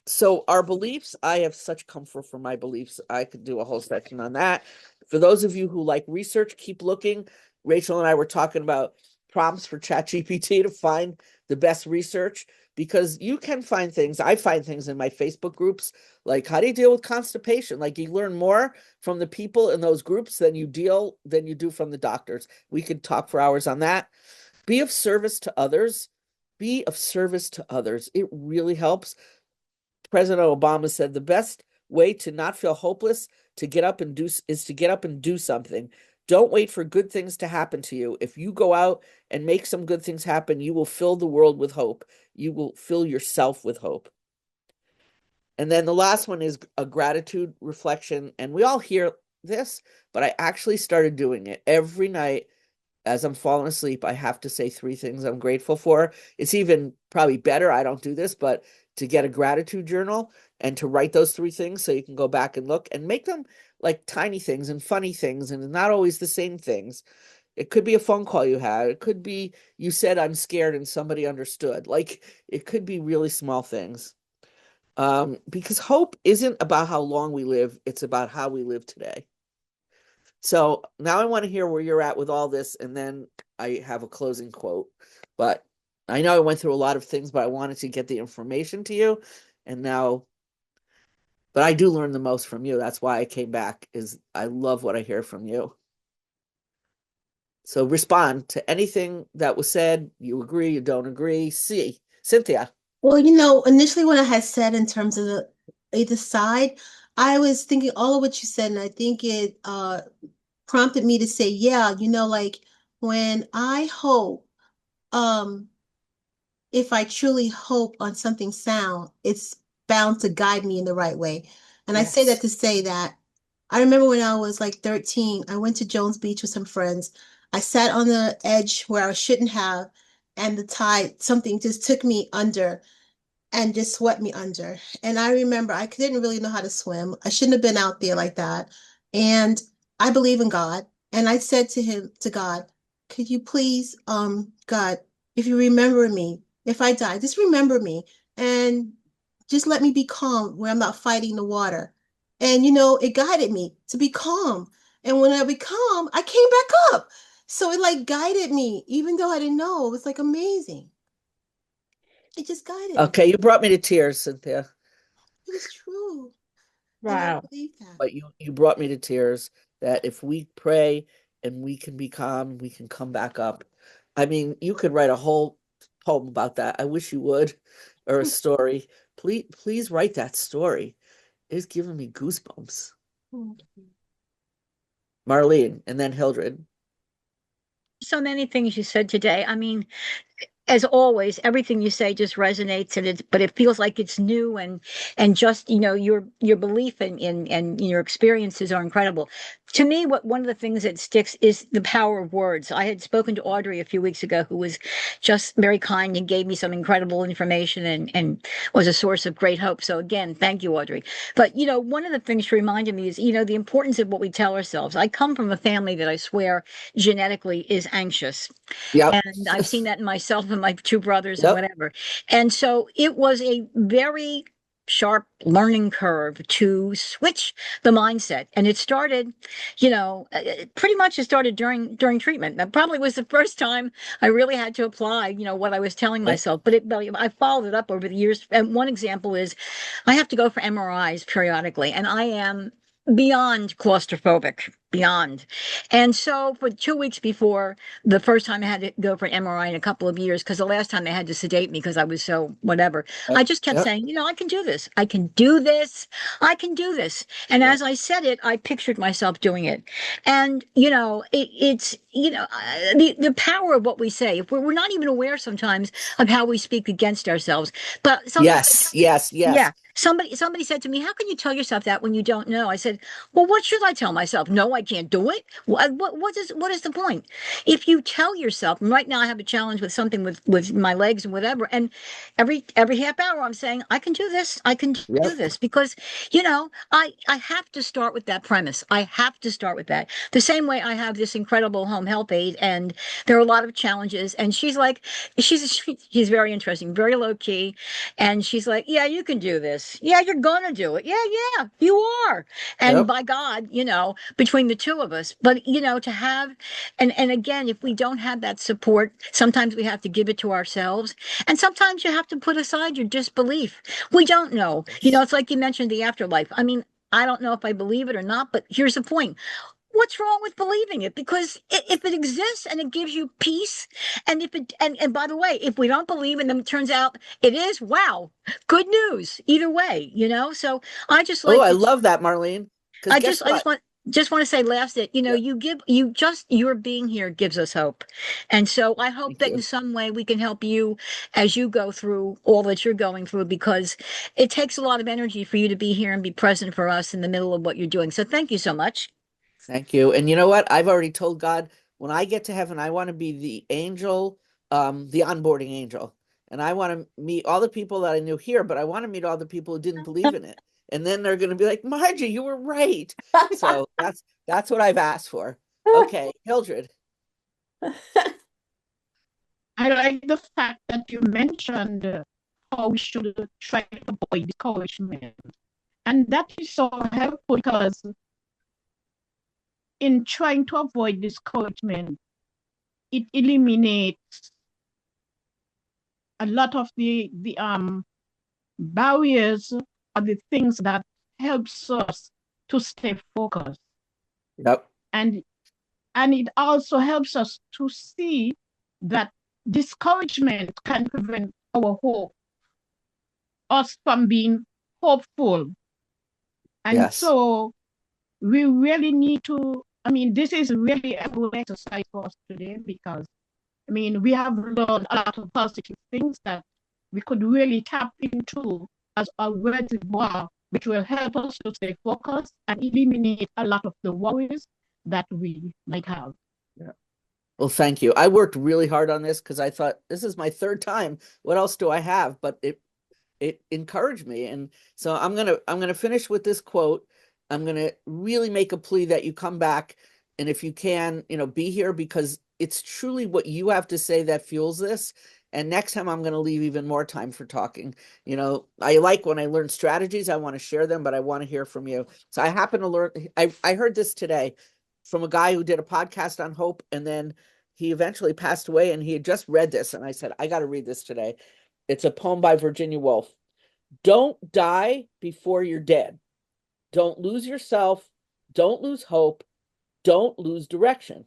Speaker 2: So our beliefs, I have such comfort for my beliefs. I could do a whole section on that. For those of you who like research, keep looking. Rachel and I were talking about prompts for ChatGPT to find the best research, because you can find things. I find things in my Facebook groups, like how do you deal with constipation? Like you learn more from the people in those groups than you do from the doctors. We could talk for hours on that. Be of service to others. Be of service to others. It really helps. President Obama said the best way to not feel hopeless is to get up and do something. Don't wait for good things to happen to you. If you go out and make some good things happen, you will fill the world with hope. You will fill yourself with hope. And then the last one is a gratitude reflection. And we all hear this, but I actually started doing it every night. As I'm falling asleep, I have to say 3 things I'm grateful for. It's even probably better, I don't do this, but to get a gratitude journal and to write those 3 things so you can go back and look and make them like tiny things and funny things and not always the same things. It could be a phone call you had. It could be you said, "I'm scared," and somebody understood. Like it could be really small things. Because hope isn't about how long we live, it's about how we live today. So now I want to hear where you're at with all this, and then I have a closing quote. But I know I went through a lot of things, but I wanted to get the information to you. And now, but I do learn the most from you. That's why I came back, is I love what I hear from you. So respond to anything that was said. You agree, you don't agree. See, Cynthia.
Speaker 5: Well, initially when I had said in terms of the either side, I was thinking all of what you said, and I think it prompted me to say, yeah, like when I hope, um, if I truly hope on something sound, it's bound to guide me in the right way. And I say that
Speaker 2: Yes.
Speaker 5: to say that I remember when I was like 13, I went to Jones Beach with some friends. I sat on the edge where I shouldn't have, and the tide, something just took me under and just swept me under. And I remember I didn't really know how to swim. I shouldn't have been out there like that. And I believe in God. And I said to God, could you please, God, if you remember me, if I die, just remember me and just let me be calm where I'm not fighting the water. And, it guided me to be calm. And when I be calm, I came back up. So it like guided me, even though I didn't know. It was like amazing. It just guided me.
Speaker 2: Okay, you brought me to tears, Cynthia.
Speaker 5: It was true. And I
Speaker 6: Wow.
Speaker 5: believe that.
Speaker 2: But you brought me to tears, that if we pray and we can be calm, we can come back up. I mean, you could write a whole poem about that. I wish you would, or a story. Please write that story. It's giving me goosebumps. Marlene, and then Hildred.
Speaker 9: So many things you said today. I mean, as always, everything you say just resonates, but it feels like it's new, and just your belief and your experiences are incredible. To me, one of the things that sticks is the power of words. I had spoken to Audrey a few weeks ago, who was just very kind and gave me some incredible information and was a source of great hope. So again, thank you, Audrey. But one of the things she reminded me is the importance of what we tell ourselves. I come from a family that I swear genetically is anxious.
Speaker 2: Yep.
Speaker 9: And I've seen that in myself and my two brothers and
Speaker 2: Yep.
Speaker 9: whatever. And so it was a very sharp learning curve to switch the mindset. And it started, pretty much it started during treatment. That probably was the first time I really had to apply, what I was telling
Speaker 2: Yep.
Speaker 9: myself. But I followed it up over the years. And one example is I have to go for MRIs periodically, and I am beyond claustrophobic, beyond. And so for 2 weeks before the first time I had to go for an MRI in a couple of years, because the last time they had to sedate me because I was so whatever,
Speaker 2: Yep.
Speaker 9: I just kept
Speaker 2: Yep.
Speaker 9: saying, I can do this. I can do this. I can do this. And
Speaker 2: Yep.
Speaker 9: as I said it, I pictured myself doing it. And, it's, the power of what we say. If we're not even aware sometimes of how we speak against ourselves. But
Speaker 2: Yes.
Speaker 9: yeah. Somebody said to me, "How can you tell yourself that when you don't know?" I said, "Well, what should I tell myself? No, I can't do it. What is the point? If you tell yourself, and right now I have a challenge with something with my legs and whatever, and every half hour I'm saying, I can do this. I can do
Speaker 2: Yep.
Speaker 9: this because I have to start with that premise. I have to start with that. The same way I have this incredible home health aide, and there are a lot of challenges, and she's very interesting, very low key. And she's like, yeah, you can do this. Yeah, you're gonna do it. Yeah, you are. And
Speaker 2: Yep.
Speaker 9: by God, between the two of us, but to have, and again, if we don't have that support, sometimes we have to give it to ourselves. And sometimes you have to put aside your disbelief. We don't know. It's like you mentioned the afterlife. I mean, I don't know if I believe it or not, but here's the point. What's wrong with believing it? Because if it exists and it gives you peace, and if it and by the way, if we don't believe and then it turns out it is, wow, good news either way, So I just
Speaker 2: Oh,
Speaker 9: like
Speaker 2: I
Speaker 9: to
Speaker 2: love that, Marlene. Because guess
Speaker 9: I
Speaker 2: what?
Speaker 9: just want to say last that
Speaker 2: Yep.
Speaker 9: your being here gives us hope. And so I hope
Speaker 2: Thank
Speaker 9: that in
Speaker 2: you.
Speaker 9: some way we can help you as you go through all that you're going through, because it takes a lot of energy for you to be here and be present for us in the middle of what you're doing. So thank you so much.
Speaker 2: Thank you. And you know what? I've already told God, when I get to heaven, I want to be the angel, the onboarding angel. And I want to meet all the people that I knew here, but I want to meet all the people who didn't believe in it. And then they're going to be like, Margie, you were right. So that's what I've asked for. Okay, Hildred.
Speaker 4: I like the fact that you mentioned how we should try to avoid discouragement. And that is so helpful because in trying to avoid discouragement, it eliminates a lot of the barriers are the things that helps us to stay focused.
Speaker 2: Yep.
Speaker 4: And it also helps us to see that discouragement can prevent our hope, us from being hopeful. And
Speaker 2: Yes.
Speaker 4: so we really need to, I mean, this is really a good exercise for us today because, I mean, we have learned a lot of positive things that we could really tap into as a reservoir, which will help us to stay focused and eliminate a lot of the worries that we might have.
Speaker 2: Yeah. Well, thank you. I worked really hard on this because I thought this is my third time. What else do I have? But it encouraged me. And so I'm gonna finish with this quote. I'm gonna really make a plea that you come back, and if you can, be here because it's truly what you have to say that fuels this. And next time I'm gonna leave even more time for talking. I like when I learn strategies, I want to share them, but I want to hear from you. So I happen to learn, I heard this today from a guy who did a podcast on hope, and then he eventually passed away, and he had just read this, and I said, I got to read this today. It's a poem by Virginia Woolf. Don't die before you're dead. Don't lose yourself. Don't lose hope. Don't lose direction.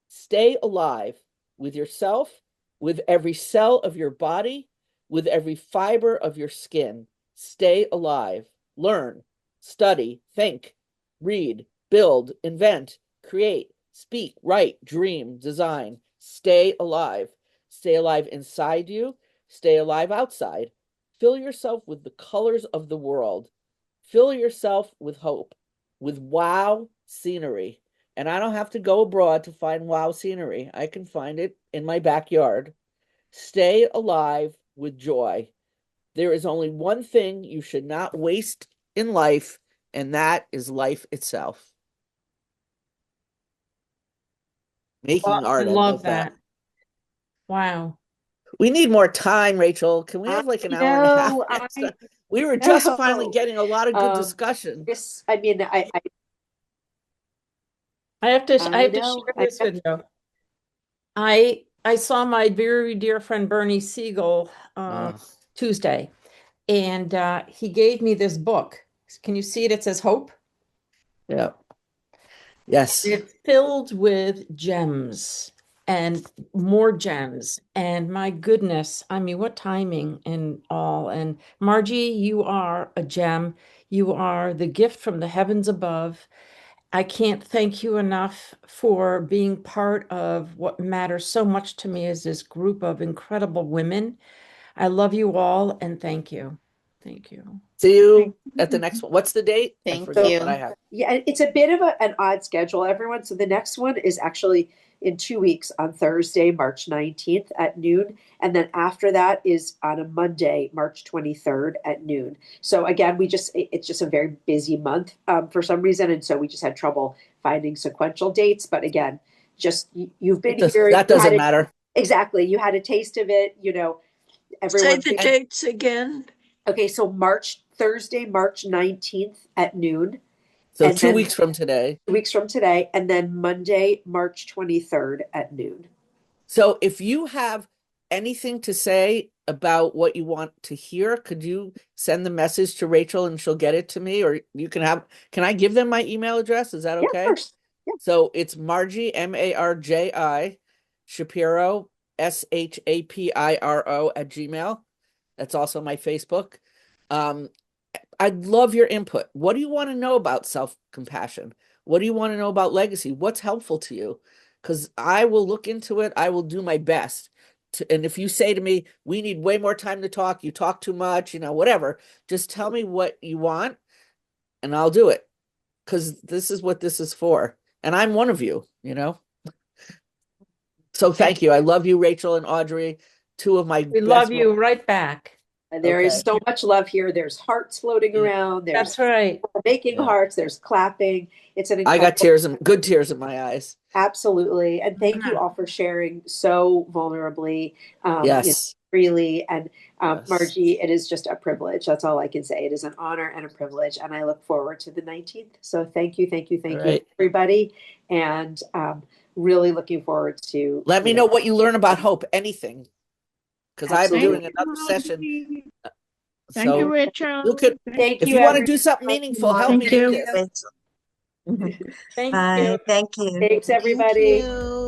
Speaker 2: Stay alive with yourself, with every cell of your body, with every fiber of your skin. Stay alive. Learn, study, think, read, build, invent, create, speak, write, dream, design. Stay alive. Stay alive inside you. Stay alive outside. Fill yourself with the colors of the world. Fill yourself with hope, with wow scenery. And I don't have to go abroad to find wow scenery. I can find it in my backyard. Stay alive with joy. There is only one thing you should not waste in life, and that is life itself. Making art.
Speaker 6: I love that. Wow.
Speaker 2: We need more time, Rachel. Can we have like an hour and a half next time? We were just finally getting a lot of good discussion.
Speaker 1: This, I mean, I
Speaker 6: have to share this with you. I saw my very dear friend Bernie Siegel Tuesday, and he gave me this book. Can you see it? It says Hope.
Speaker 2: Yeah. Yes.
Speaker 6: It's filled with gems and more gems. And my goodness, I mean, what timing and all. And Margie, you are a gem. You are the gift from the heavens above. I can't thank you enough for being part of what matters so much to me is this group of incredible women. I love you all and thank you. Thank you.
Speaker 2: See you at the next one. What's the date?
Speaker 7: Thank
Speaker 2: I forget
Speaker 7: you.
Speaker 2: what I have.
Speaker 1: Yeah, it's a bit of an odd schedule, everyone. So the next one is actually in 2 weeks on Thursday, March 19th at noon. And then after that is on a Monday, March 23rd at noon. So again, it's just a very busy month for some reason. And so we just had trouble finding sequential dates. But again, you've been here.
Speaker 2: That doesn't matter.
Speaker 1: Exactly. You had a taste of it, everyone.
Speaker 11: Say the dates again.
Speaker 1: Okay, so Thursday, March 19th at noon.
Speaker 2: So 2 weeks from today.
Speaker 1: 2 weeks from today, and then Monday, March 23rd at noon.
Speaker 2: So if you have anything to say about what you want to hear, could you send the message to Rachel and she'll get it to me? Or can I give them my email address? Is that okay?
Speaker 1: Yeah, of course. Yeah.
Speaker 2: So it's Marji, Marji, Shapiro, Shapiro @gmail. That's also my Facebook. I'd love your input. What do you want to know about self-compassion? What do you want to know about legacy? What's helpful to you? Because I will look into it. I will do my best. And if you say to me, we need way more time to talk, you talk too much, whatever, just tell me what you want and I'll do it. Because this is what this is for. And I'm one of you, So thank you. I love you, Rachel and Audrey, two of my
Speaker 6: We love you right back.
Speaker 1: There is so much love here. There's hearts floating around. There's
Speaker 6: That's right.
Speaker 1: Making hearts. There's clapping. It's an
Speaker 2: I got good tears in my eyes.
Speaker 1: Absolutely. And thank you all for sharing so vulnerably,
Speaker 2: yes.
Speaker 1: Freely. And
Speaker 2: Yes.
Speaker 1: Marji, it is just a privilege. That's all I can say. It is an honor and a privilege. And I look forward to the 19th. So thank you, everybody. And really looking forward to.
Speaker 2: Let me know what you learn about hope, anything. because I'm
Speaker 1: Absolutely.
Speaker 2: doing another session.
Speaker 4: Thank you,
Speaker 2: So
Speaker 4: Rachel.
Speaker 2: you could,
Speaker 1: Thank
Speaker 2: if
Speaker 1: you,
Speaker 2: you want to do
Speaker 1: everyone.
Speaker 2: something meaningful, help me
Speaker 4: Thank
Speaker 2: do
Speaker 4: you.
Speaker 2: this.
Speaker 8: Rachel.
Speaker 6: Thank
Speaker 8: Bye.
Speaker 6: you.
Speaker 8: Thank you.
Speaker 1: Thanks,
Speaker 5: Thank
Speaker 1: everybody.
Speaker 5: you.